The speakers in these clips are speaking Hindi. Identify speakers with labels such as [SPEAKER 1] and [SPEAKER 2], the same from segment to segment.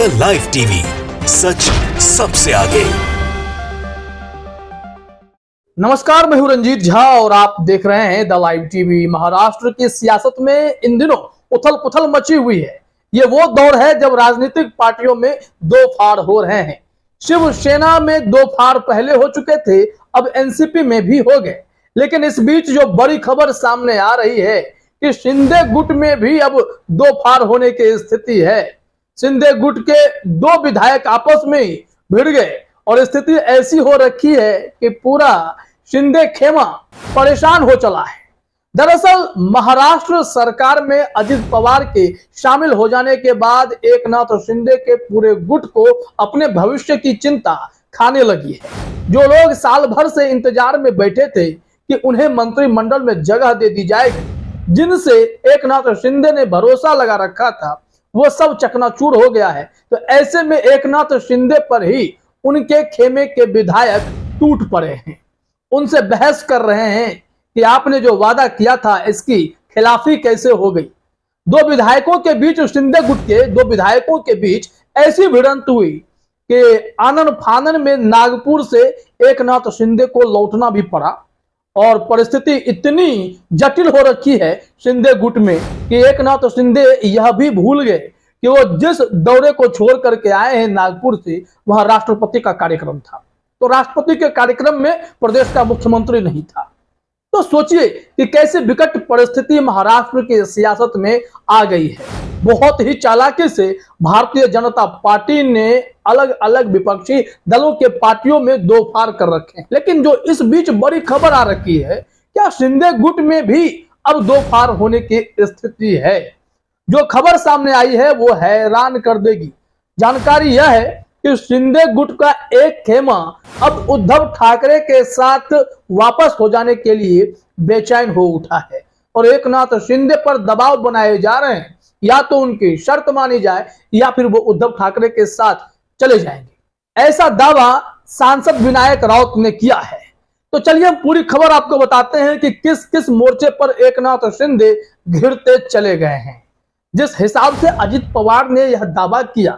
[SPEAKER 1] द लाइव टीवी, सच सबसे आगे।
[SPEAKER 2] नमस्कार, मैं हूं रंजीत झा और आप देख रहे हैं द लाइव टीवी। महाराष्ट्र की सियासत में इन दिनों उथल पुथल मची हुई है। ये वो दौर है जब राजनीतिक पार्टियों में दो फाड़ हो रहे हैं। शिवसेना में दो फाड़ पहले हो चुके थे, अब एनसीपी में भी हो गए। लेकिन इस बीच जो बड़ी खबर सामने आ रही है कि शिंदे गुट में भी अब दो फाड़ होने की स्थिति है। शिंदे गुट के दो विधायक आपस में ही भिड़ गए और स्थिति ऐसी हो रखी है कि पूरा शिंदे खेमा परेशान हो चला है। दरअसल महाराष्ट्र सरकार में अजित पवार के शामिल हो जाने के बाद एकनाथ शिंदे के पूरे गुट को अपने भविष्य की चिंता खाने लगी है। जो लोग साल भर से इंतजार में बैठे थे कि उन्हें मंत्रिमंडल में जगह दे दी जाएगी, जिनसे एकनाथ शिंदे ने भरोसा लगा रखा था, वो सब चकनाचूर हो गया है। तो ऐसे में एकनाथ शिंदे पर ही उनके खेमे के विधायक टूट पड़े हैं। उनसे बहस कर रहे हैं कि आपने जो वादा किया था इसकी खिलाफी कैसे हो गई। दो विधायकों के बीच, शिंदे गुट के दो विधायकों के बीच ऐसी भिड़ंत हुई कि आनन फानन में नागपुर से एकनाथ शिंदे को लौटना भी पड़ा और परिस्थिति इतनी जटिल हो रखी है शिंदे गुट में कि एकनाथ शिंदे यह भी भूल गए कि वो जिस दौरे को छोड़ करके आए हैं नागपुर से, वहां राष्ट्रपति का कार्यक्रम था। तो राष्ट्रपति के कार्यक्रम में प्रदेश का मुख्यमंत्री नहीं था। तो सोचिए कि कैसे विकट परिस्थिति महाराष्ट्र की सियासत में आ गई है। बहुत ही चालाकी से भारतीय जनता पार्टी ने अलग अलग विपक्षी दलों के पार्टियों में दो फाड़ कर रखे हैं। लेकिन जो इस बीच बड़ी खबर आ रखी है, क्या शिंदे गुट में भी अब दो फाड़ होने की स्थिति है? जो खबर सामने आई है वो हैरान कर देगी। जानकारी यह है कि शिंदे गुट का एक खेमा अब उद्धव ठाकरे के साथ वापस हो जाने के लिए बेचैन हो उठा है और एकनाथ शिंदे पर दबाव बनाए जा रहे हैं, या तो उनकी शर्त मानी जाए या फिर वो उद्धव ठाकरे के साथ चले जाएंगे। ऐसा दावा सांसद विनायक राउत ने किया है। तो चलिए हम पूरी खबर आपको बताते हैं कि किस किस मोर्चे पर एकनाथ शिंदे घिरते चले गए हैं। जिस हिसाब से अजित पवार ने यह दावा किया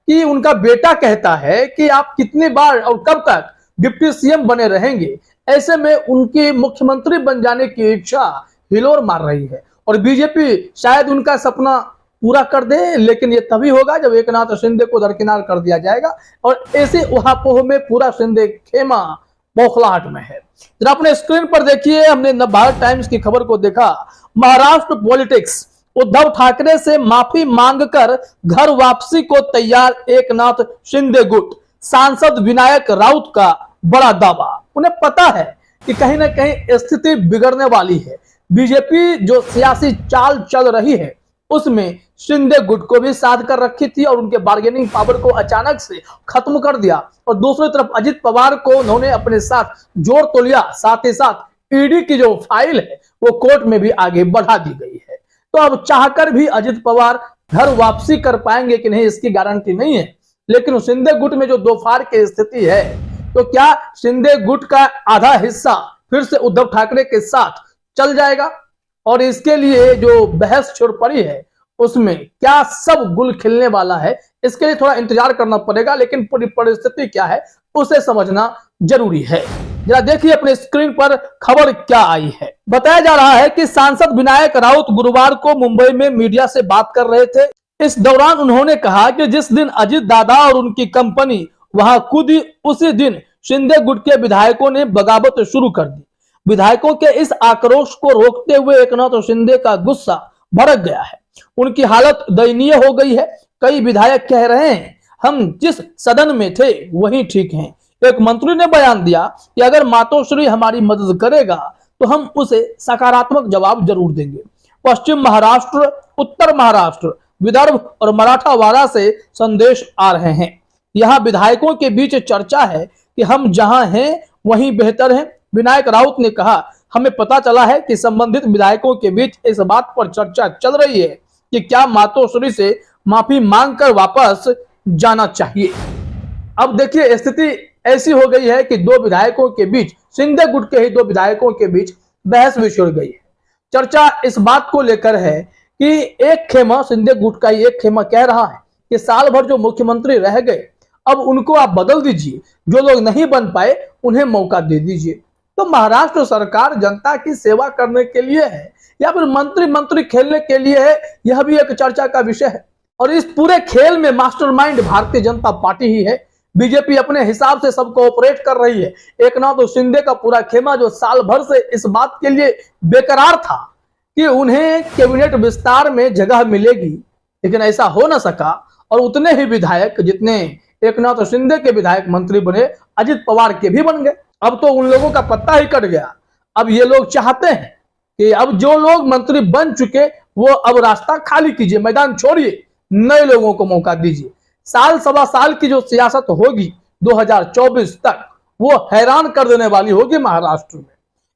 [SPEAKER 2] कि उनका बेटा कहता है कि आप कितनी बार और कब तक डिप्टी सीएम बने रहेंगे, ऐसे में उनकी मुख्यमंत्री बन जाने की इच्छा हिलोर मार रही है और बीजेपी शायद उनका सपना पूरा कर दे। लेकिन ये तभी होगा जब एकनाथ शिंदे को दरकिनार कर दिया जाएगा और ऐसे उहापोह में पूरा शिंदे खेमा बौखलाहट में है। जरा अपने स्क्रीन पर देखिए, हमने नवभारत टाइम्स की खबर को देखा। महाराष्ट्र पॉलिटिक्स, उद्धव ठाकरे से माफी मांगकर घर वापसी को तैयार एकनाथ शिंदे गुट। सांसद विनायक राउत का बड़ा दावा। उन्हें पता है कि कहीं ना कहीं स्थिति बिगड़ने वाली है। बीजेपी जो सियासी चाल चल रही है उसमें शिंदे गुट को भी साध कर रखी थी और उनके बार्गेनिंग पावर को अचानक से खत्म कर दिया। और दूसरी तरफ अजित पवार को उन्होंने अपने साथ जोड़ तो लिया, साथ ही साथ ईडी की जो फाइल है वो कोर्ट में भी आगे बढ़ा दी गई है। तो अब चाहकर भी अजित पवार घर वापसी कर पाएंगे कि नहीं, इसकी गारंटी नहीं है। लेकिन शिंदे गुट में जो दो फाड़ की स्थिति है, तो क्या शिंदे गुट का आधा हिस्सा फिर से उद्धव ठाकरे के साथ चल जाएगा? और इसके लिए जो बहस छिड़ पड़ी है उसमें क्या सब गुल खिलने वाला है, इसके लिए थोड़ा इंतजार करना पड़ेगा। लेकिन पूरी परिस्थिति क्या है उसे समझना जरूरी है। जरा देखिए अपने स्क्रीन पर खबर क्या आई है। बताया जा रहा है कि सांसद विनायक राउत गुरुवार को मुंबई में मीडिया से बात कर रहे थे। इस दौरान उन्होंने कहा कि जिस दिन अजित दादा और उनकी कंपनी वहां कूदी, उसी दिन शिंदे गुट के विधायकों ने बगावत शुरू कर दी। विधायकों के इस आक्रोश को रोकते हुए एकनाथ शिंदे का गुस्सा भड़क गया है। उनकी हालत दयनीय हो गई है। कई विधायक कह रहे हैं हम जिस सदन में थे वही ठीक हैं। एक मंत्री ने बयान दिया कि अगर मातोश्री हमारी मदद करेगा तो हम उसे सकारात्मक जवाब जरूर देंगे। पश्चिम महाराष्ट्र, उत्तर महाराष्ट्र, विदर्भ और मराठावाड़ा से संदेश आ रहे हैं। यहाँ विधायकों के बीच चर्चा है कि हम जहां हैं वहीं बेहतर हैं। विनायक राउत ने कहा, हमें पता चला है कि संबंधित विधायकों के बीच इस बात पर चर्चा चल रही है कि क्या मातोश्री से माफी मांगकर वापस जाना चाहिए। अब देखिए स्थिति ऐसी हो गई है कि दो विधायकों के बीच, शिंदे गुट के ही दो विधायकों के बीच बहस भी छिड़ गई है। चर्चा इस बात को लेकर है कि एक खेमा, शिंदे गुट का एक खेमा कह रहा है कि साल भर जो मुख्यमंत्री रह गए अब उनको आप बदल दीजिए, जो लोग नहीं बन पाए उन्हें मौका दे दीजिए। तो महाराष्ट्र सरकार जनता की सेवा करने के लिए है या फिर मंत्री मंत्री खेलने के लिए है, यह भी एक चर्चा का विषय है। और इस पूरे खेल में मास्टरमाइंड भारतीय जनता पार्टी ही है। बीजेपी अपने हिसाब से सबको ऑपरेट कर रही है। एकनाथ शिंदे का पूरा खेमा जो साल भर से इस बात के लिए बेकरार था कि उन्हें कैबिनेट विस्तार में जगह मिलेगी, लेकिन ऐसा हो न सका और उतने ही विधायक जितने एकनाथ शिंदे के विधायक मंत्री बने, अजित पवार के भी बन गए। अब तो उन लोगों का पत्ता ही कट गया। अब ये लोग चाहते हैं कि अब जो लोग मंत्री बन चुके वो अब रास्ता खाली कीजिए, मैदान छोड़िए, नए लोगों को मौका दीजिए। साल सवा साल की जो सियासत होगी 2024 तक, वो हैरान कर देने वाली होगी महाराष्ट्र में।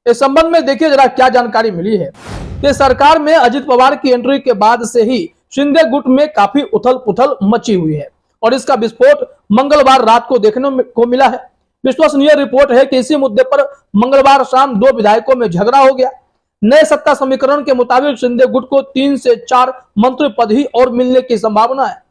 [SPEAKER 2] इस संबंध में देखिए जरा क्या जानकारी मिली है कि सरकार में अजित पवार की एंट्री के बाद से ही शिंदे गुट में काफी उथल पुथल मची हुई है और इसका विस्फोट मंगलवार रात को देखने को मिला है। विश्वसनीय रिपोर्ट है कि इसी मुद्दे पर मंगलवार शाम 2 विधायकों में झगड़ा हो गया। नए सत्ता समीकरण के मुताबिक शिंदे गुट को 3 से 4 मंत्री पद ही और मिलने की संभावना है,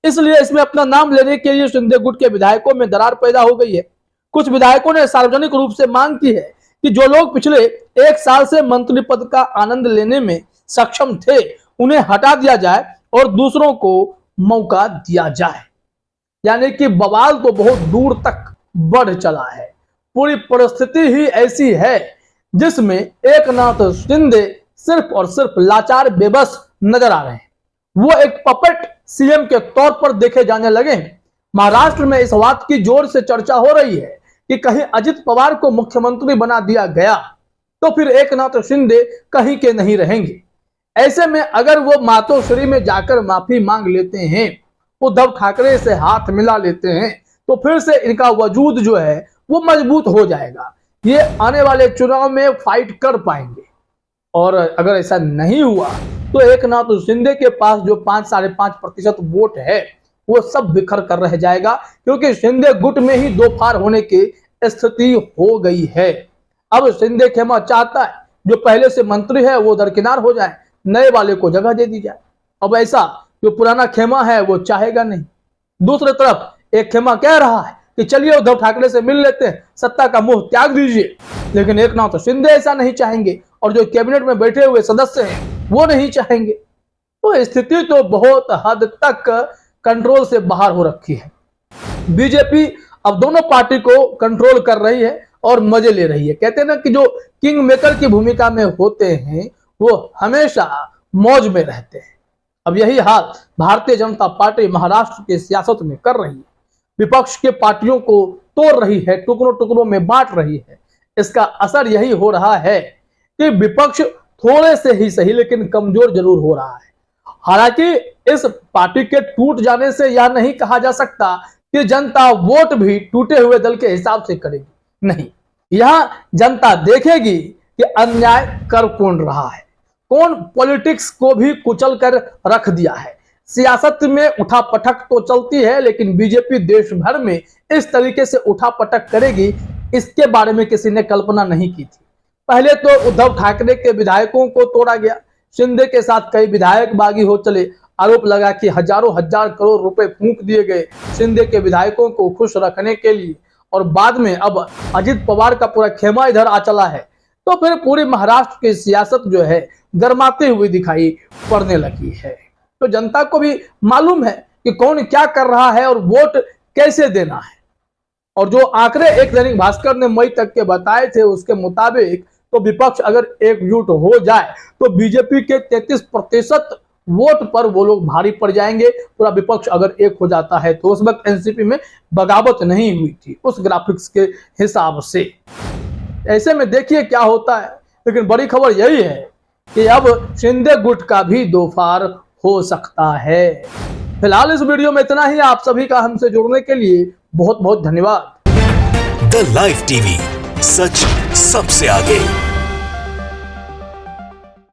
[SPEAKER 2] इसलिए इसमें अपना नाम लेने के लिए शिंदे गुट के विधायकों में दरार पैदा हो गई है। कुछ विधायकों ने सार्वजनिक रूप से मांग की है कि जो लोग पिछले 1 साल से मंत्री पद का आनंद लेने में सक्षम थे उन्हें हटा दिया जाए और दूसरों को मौका दिया जाए। यानी कि बवाल तो बहुत दूर तक बढ़ चला है। पूरी परिस्थिति ही ऐसी है जिसमें एकनाथ शिंदे सिर्फ और सिर्फ लाचार बेबस नजर आ रहे हैं। वो एक पपेट सीएम के तौर पर देखे जाने लगे हैं। महाराष्ट्र में इस बात की जोर से चर्चा हो रही है कि कहीं अजित पवार को मुख्यमंत्री बना दिया गया तो फिर एकनाथ शिंदे कहीं के नहीं रहेंगे। ऐसे में अगर वो मातोश्री में जाकर माफी मांग लेते हैं, उद्धव ठाकरे से हाथ मिला लेते हैं, तो फिर से इनका वजूद जो है वो मजबूत हो जाएगा। ये आने वाले चुनाव में फाइट कर पाएंगे। और अगर ऐसा नहीं हुआ तो एकनाथ शिंदे के पास जो 5-5.5% वोट है वो सब बिखर कर रह जाएगा, क्योंकि शिंदे गुट में ही 2 फार होने की स्थिति हो गई है। अब शिंदे खेमा चाहता है जो पहले से मंत्री है वो दरकिनार हो जाए, नए वाले को जगह दे दी जाए। अब ऐसा जो पुराना खेमा है वो चाहेगा नहीं। दूसरी तरफ एक खेमा कह रहा है कि चलिए उद्धव ठाकरे से मिल लेते हैं, सत्ता का मुंह त्याग दीजिए, लेकिन एकनाथ शिंदे ऐसा नहीं चाहेंगे और जो कैबिनेट में बैठे हुए सदस्य हैं वो नहीं चाहेंगे। तो स्थिति तो बहुत हद तक कंट्रोल से बाहर हो रखी है। बीजेपी अब दोनों पार्टी को कंट्रोल कर रही है और मजे ले रही है। कहते हैं ना कि जो किंग मेकर की भूमिका में होते हैं वो हमेशा मौज में रहते हैं। अब यही हाल भारतीय जनता पार्टी महाराष्ट्र की सियासत में कर रही है। विपक्ष के पार्टियों को तोड़ रही है, टुकड़ों टुकड़ों में बांट रही है। इसका असर यही हो रहा है कि विपक्ष थोड़े से ही सही लेकिन कमजोर जरूर हो रहा है। हालांकि इस पार्टी के टूट जाने से यह नहीं कहा जा सकता कि जनता वोट भी टूटे हुए दल के हिसाब से करेगी, नहीं। यह जनता देखेगी कि अन्याय कर कौन रहा है, कौन पॉलिटिक्स को भी कुचल कर रख दिया है। सियासत में उठापटक तो चलती है, लेकिन बीजेपी देश भर में इस तरीके से उठापटक करेगी इसके बारे में किसी ने कल्पना नहीं की थी। पहले तो उद्धव ठाकरे के विधायकों को तोड़ा गया, शिंदे के साथ कई विधायक बागी हो चले, आरोप लगा कि हजारों हजार करोड़ रुपए फूंक दिए गए शिंदे के विधायकों को खुश रखने के लिए, और बाद में अब अजित पवार का पूरा खेमा इधर आ चला है। तो फिर पूरी महाराष्ट्र की सियासत जो है गरमाते हुए दिखाई पड़ने लगी है। तो जनता को भी मालूम है कि कौन क्या कर रहा है और वोट कैसे देना है। और जो आंकड़े एक दैनिक भास्कर ने मई तक के बताए थे उसके मुताबिक तो विपक्ष अगर एकजुट हो जाए तो बीजेपी के 33% वोट पर वो लोग भारी पड़ जाएंगे। पूरा विपक्ष अगर एक हो जाता है तो उस वक्त एनसीपी में बगावत नहीं हुई थी उस ग्राफिक्स के हिसाब से। ऐसे में देखिए क्या होता है। लेकिन बड़ी खबर यही है कि अब शिंदे गुट का भी 2 फार हो सकता है। फिलहाल इस वीडियो में इतना ही। आप सभी का हमसे जुड़ने के लिए बहुत बहुत धन्यवाद।
[SPEAKER 1] द लाइव टीवी, सच सबसे आगे।